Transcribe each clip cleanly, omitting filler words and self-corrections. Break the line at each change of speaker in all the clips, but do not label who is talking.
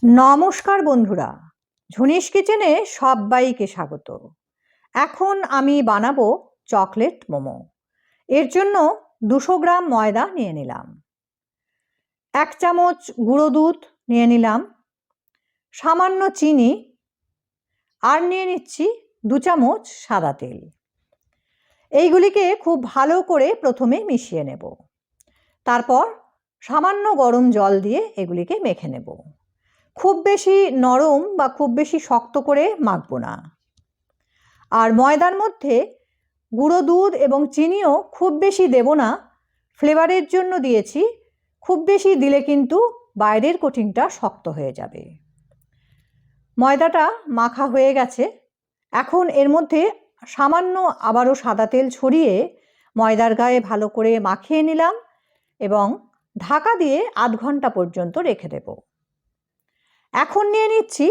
নমস্কার বন্ধুরা, ঝুনিস কিচেনে সবাইকে স্বাগত। এখন আমি বানাবো চকলেট মোমো। এর জন্য 200 গ্রাম ময়দা নিয়ে নিলাম, 1 চামচ গুঁড়ো দুধ নিয়ে নিলাম, সামান্য চিনি, আর নিয়ে নিচ্ছি 2 চামচ সাদা তেল। এইগুলিকে খুব ভালো করে প্রথমে মিশিয়ে নেব, তারপর সামান্য গরম জল দিয়ে এগুলিকে মেখে নেব। খুব বেশি নরম বা খুব বেশি শক্ত করে মাখবো না। আর ময়দার মধ্যে গুঁড়ো দুধ এবং চিনিও খুব বেশি দেব না, ফ্লেভারের জন্য দিয়েছি। খুব বেশি দিলে কিন্তু বাইরের কোটিংটা শক্ত হয়ে যাবে। ময়দাটা মাখা হয়ে গেছে। এখন এর মধ্যে সামান্য আবারও সাদা তেল ছড়িয়ে ময়দার গায়ে ভালো করে মাখিয়ে নিলাম এবং ঢাকা দিয়ে আধ ঘন্টা পর্যন্ত রেখে দেব। এখন নিয়ে নিচ্ছি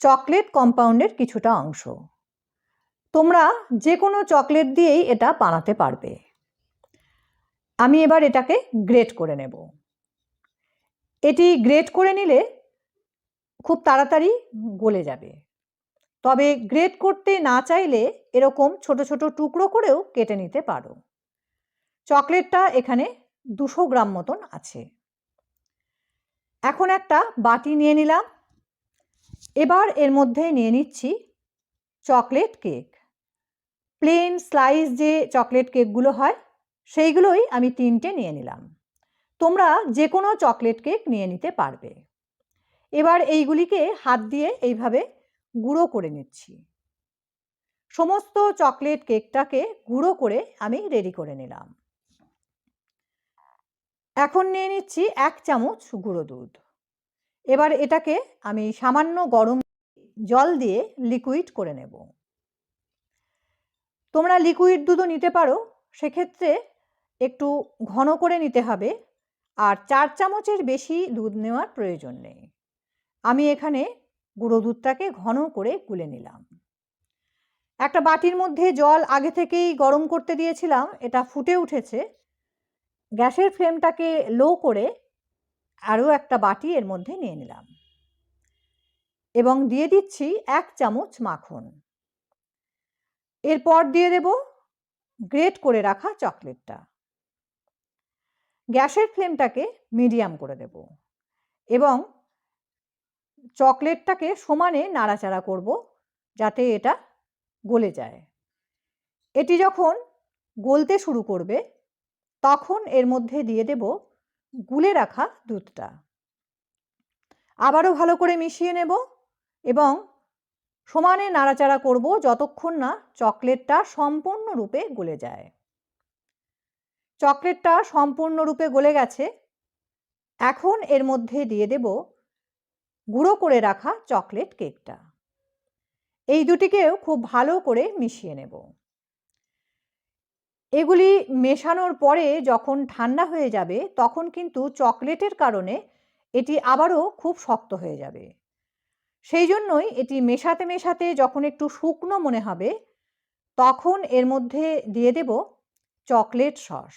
চকলেট কম্পাউন্ডের কিছুটা অংশ। তোমরা যে কোনো চকলেট দিয়েই এটা বানাতে পারবে। আমি এবার এটাকে গ্রেট করে নেব। এটি গ্রেট করে নিলে খুব তাড়াতাড়ি গলে যাবে। তবে গ্রেট করতে না চাইলে এরকম ছোট ছোট টুকরো করেও কেটে নিতে পারো। চকলেটটা এখানে 200 গ্রাম মতন আছে। এখন একটা বাটি নিয়ে নিলাম। এবার এর মধ্যে নিয়ে নিচ্ছি চকলেট কেক। প্লেন স্লাইস যে চকলেট কেকগুলো হয় সেইগুলোই আমি 3টে নিয়ে নিলাম। তোমরা যে কোনো চকলেট কেক নিয়ে নিতে পারবে। এবার এইগুলিকে হাত দিয়ে এইভাবে গুঁড়ো করে নিচ্ছি। সমস্ত চকলেট কেকটাকে গুঁড়ো করে আমি রেডি করে নিলাম। এখন নিয়ে নিচ্ছি 1 চামচ গুঁড়ো দুধ। এবার এটাকে আমি সামান্য গরম জল দিয়ে লিকুইড করে নেব। তোমরা লিকুইড দুধও নিতে পারো, সেক্ষেত্রে একটু ঘন করে নিতে হবে, আর 4 চামচের বেশি দুধ নেওয়ার প্রয়োজন নেই। আমি এখানে গুঁড়ো দুধটাকে ঘন করে গুলে নিলাম। একটা বাটির মধ্যে জল আগে থেকেই গরম করতে দিয়েছিলাম, এটা ফুটে উঠেছে। গ্যাসের ফ্লেমটাকে লো করে আরও একটা বাটি এর মধ্যে নিয়ে নিলাম এবং দিয়ে দিচ্ছি 1 চামচ মাখন। এরপর দিয়ে দেব গ্রেট করে রাখা চকলেটটা। গ্যাসের ফ্লেমটাকে মিডিয়াম করে দেব এবং চকলেটটাকে সমানে নাড়াচাড়া করব যাতে এটা গলে যায়। এটি যখন গলতে শুরু করবে তখন এর মধ্যে দিয়ে দেব গুলে রাখা দুধটা। আবারও ভালো করে মিশিয়ে নেব এবং সমানে নাড়াচাড়া করব যতক্ষণ না চকলেটটা সম্পূর্ণরূপে গলে যায়। চকলেটটা সম্পূর্ণরূপে গলে গেছে। এখন এর মধ্যে দিয়ে দেব গুঁড়ো করে রাখা চকলেট কেকটা। এই দুটিকেও খুব ভালো করে মিশিয়ে নেব। এগুলি মেশানোর পরে যখন ঠান্ডা হয়ে যাবে তখন কিন্তু চকলেটের কারণে এটি আবারও খুব শক্ত হয়ে যাবে। সেই জন্যই এটি মেশাতে মেশাতে যখন একটু শুকনো মনে হবে তখন এর মধ্যে দিয়ে দেব চকলেট সস।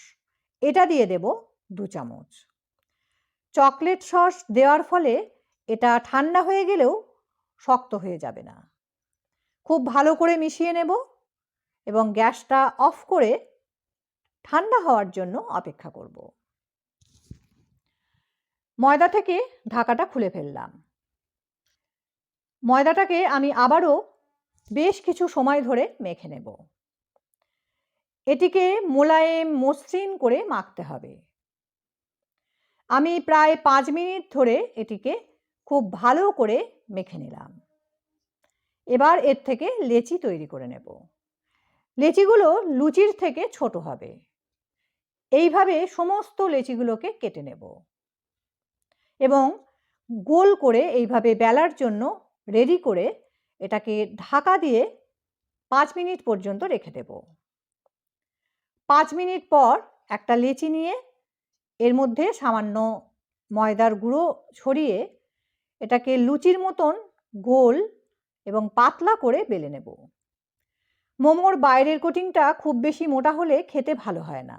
এটা দিয়ে দেব 2 চামচ। চকলেট সস দেওয়ার ফলে এটা ঠান্ডা হয়ে গেলেও শক্ত হয়ে যাবে না। খুব ভালো করে মিশিয়ে নেব এবং গ্যাসটা অফ করে ঠান্ডা হওয়ার জন্য অপেক্ষা করব। ময়দা থেকে ঢাকাটা খুলে ফেললাম। ময়দাটাকে আমি আবারও বেশ কিছু সময় ধরে মেখে নেব। এটিকে মোলায়েম মসৃণ করে মাখতে হবে। আমি প্রায় 5 মিনিট ধরে এটিকে খুব ভালো করে মেখে নিলাম। এবার এর থেকে লেচি তৈরি করে নেব। লেচিগুলো লুচির থেকে ছোট হবে। এইভাবে সমস্ত লেচিগুলোকে কেটে নেব এবং গোল করে এইভাবে বেলার জন্য রেডি করে এটাকে ঢাকা দিয়ে 5 মিনিট পর্যন্ত রেখে দেব। 5 মিনিট পর একটা লেচি নিয়ে এর মধ্যে সামান্য ময়দার গুঁড়ো ছড়িয়ে এটাকে লুচির মতন গোল এবং পাতলা করে বেলে নেব। মোমোর বাইরের কোটিংটা খুব বেশি মোটা হলে খেতে ভালো হয় না,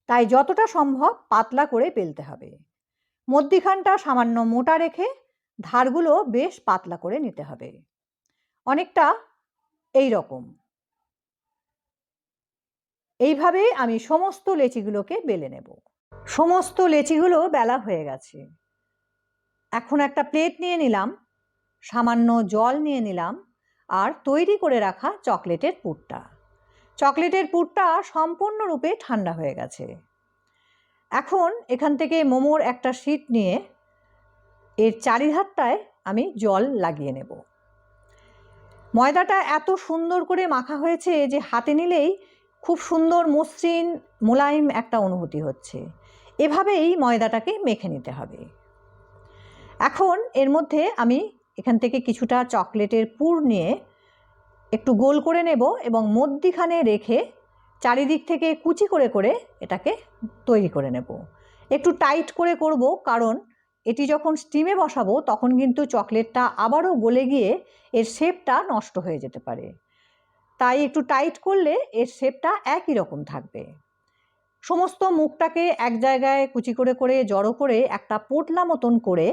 তাই যতটা সম্ভব পাতলা করে বেলতে হবে। মধ্যিখানটা সামান্য মোটা রেখে ধারগুলো বেশ পাতলা করে নিতে হবে, অনেকটা এই রকম। এইভাবে আমি সমস্ত লেচিগুলোকে বেলে নেব। সমস্ত লেচিগুলো বেলা হয়ে গেছে। এখন একটা প্লেট নিয়ে নিলাম, সামান্য জল নিয়ে নিলাম আর তৈরি করে রাখা চকলেটের পুরটা। চকলেটের পুরটা সম্পূর্ণরূপে ঠান্ডা হয়ে গেছে। এখন এখান থেকে মোমোর একটা শীট নিয়ে এর চারিধারটায় আমি জল লাগিয়ে নেব। ময়দাটা এত সুন্দর করে মাখা হয়েছে যে হাতে নিলেই খুব সুন্দর মসৃণ মোলায়েম একটা অনুভূতি হচ্ছে। এভাবেই ময়দাটাকে মেখে নিতে হবে। এখন এর মধ্যে আমি এখান থেকে কিছুটা চকলেটের পুর নিয়ে একটু গোল করে নেব এবং মধ্যিখানে রেখে চারিদিক থেকে কুচি করে করে এটাকে তৈরি করে নেব। একটু টাইট করে করব, কারণ এটি যখন স্টিমে বসাবো তখন কিন্তু চকলেটটা আবারও গলে গিয়ে এর শেপটা নষ্ট হয়ে যেতে পারে। তাই একটু টাইট করলে এর শেপটা একই রকম থাকবে। সমস্ত মুখটাকে এক জায়গায় কুচি করে করে জড়ো করে একটা পোটলা মতন করে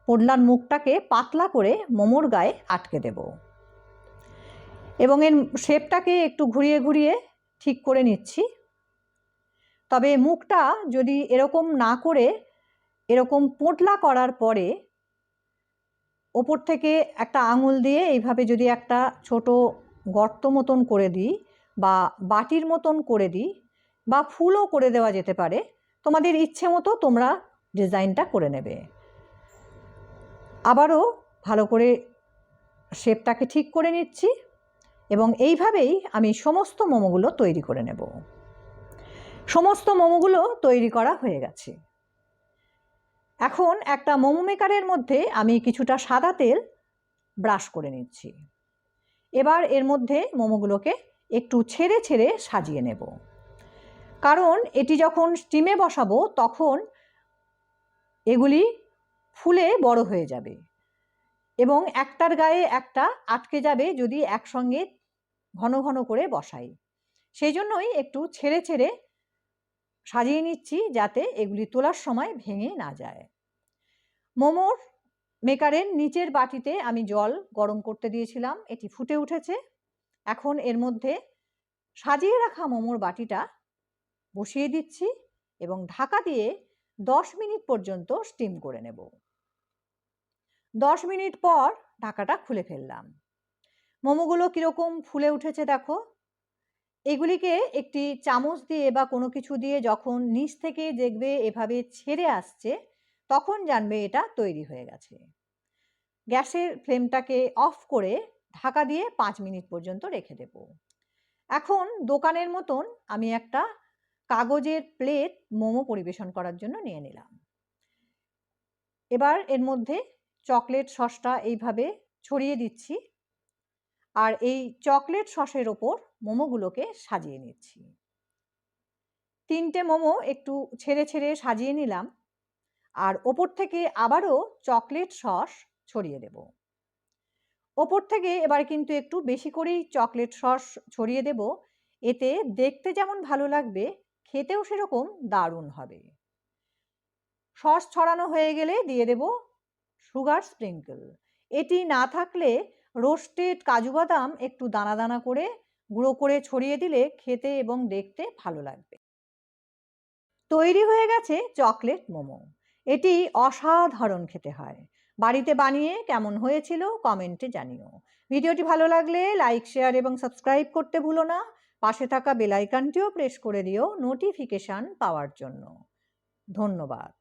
পোটলার মুখটাকে পাতলা করে মোমোর গায়ে আটকে দেব এবং এর শেপটাকে একটু ঘুরিয়ে ঘুরিয়ে ঠিক করে নিচ্ছি। তবে মুখটা যদি এরকম না করে এরকম পোটলা করার পরে ওপর থেকে একটা আঙুল দিয়ে এইভাবে যদি একটা ছোট গর্ত মতন করে দিই বা বাটির মতন করে দিই বা ফুলও করে দেওয়া যেতে পারে, তোমাদের ইচ্ছে মতো তোমরা ডিজাইনটা করে নেবে। আবারও ভালো করে শেপটাকে ঠিক করে নিচ্ছি এবং এইভাবেই আমি সমস্ত মোমোগুলো তৈরি করে নেব। সমস্ত মোমোগুলো তৈরি করা হয়ে গেছে। এখন একটা মোমো মেকারের মধ্যে আমি কিছুটা সাদা তেল ব্রাশ করে নিচ্ছি। এবার এর মধ্যে মোমোগুলোকে একটু ছেড়ে ছেড়ে সাজিয়ে নেব, কারণ এটি যখন স্টিমে বসাবো তখন এগুলি ফুলে বড় হয়ে যাবে এবং একটার গায়ে একটা আটকে যাবে যদি একসঙ্গে ঘন ঘন করে বসাই। সেই জন্যই একটু ছেড়ে ছেড়ে সাজিয়ে নিচ্ছি যাতে এগুলি তোলার সময় ভেঙে না যায়। মোমোর মেকারের নিচের বাটিতে আমি জল গরম করতে দিয়েছিলাম, এটি ফুটে উঠেছে। এখন এর মধ্যে সাজিয়ে রাখা মোমোর বাটিটা বসিয়ে দিচ্ছি এবং ঢাকা দিয়ে 10 মিনিট পর্যন্ত স্টিম করে নেব। 10 মিনিট পর ঢাকাটা খুলে ফেললাম। মোমোগুলো কীরকম ফুলে উঠেছে দেখো। এগুলিকে একটি চামচ দিয়ে বা কোনো কিছু দিয়ে যখন নিচ থেকে দেখবে এভাবে ছেড়ে আসছে তখন জানবে এটা তৈরি হয়ে গেছে। গ্যাসের ফ্লেমটাকে অফ করে ঢাকা দিয়ে 5 মিনিট পর্যন্ত রেখে দেব। এখন দোকানের মতন আমি একটা কাগজের প্লেট মোমো পরিবেশন করার জন্য নিয়ে নিলাম। এবার এর মধ্যে চকলেট সসটা এইভাবে ছড়িয়ে দিচ্ছি আর এই চকলেট সসের ওপর মোমোগুলোকে সাজিয়ে নিচ্ছি। 3টে মোমো একটু ছেড়ে ছেড়ে সাজিয়ে নিলাম আর ওপর থেকে আবারও চকলেট সস ছড়িয়ে দেব। ওপর থেকে এবার কিন্তু একটু বেশি করেই চকলেট সস ছড়িয়ে দেব, এতে দেখতে যেমন ভালো লাগবে খেতেও সেরকম দারুণ হবে। সস ছড়ানো হয়ে গেলে দিয়ে দেব সুগার স্প্রিঙ্কল। এটি না থাকলে রোস্টেড কাজু বাদাম একটু দানা দানা করে গুঁড়ো করে ছড়িয়ে দিলে খেতে এবং দেখতে ভালো লাগবে। তৈরি হয়ে গেছে চকলেট মোমো। এটি অসাধারণ খেতে হয়। বাড়িতে বানিয়ে কেমন হয়েছিল কমেন্টে জানিও। ভিডিওটি ভালো লাগলে লাইক, শেয়ার এবং সাবস্ক্রাইব করতে ভুলো না। পাশে থাকা বেল আইকনটিও প্রেস করে দিও নোটিফিকেশন পাওয়ার জন্য। ধন্যবাদ।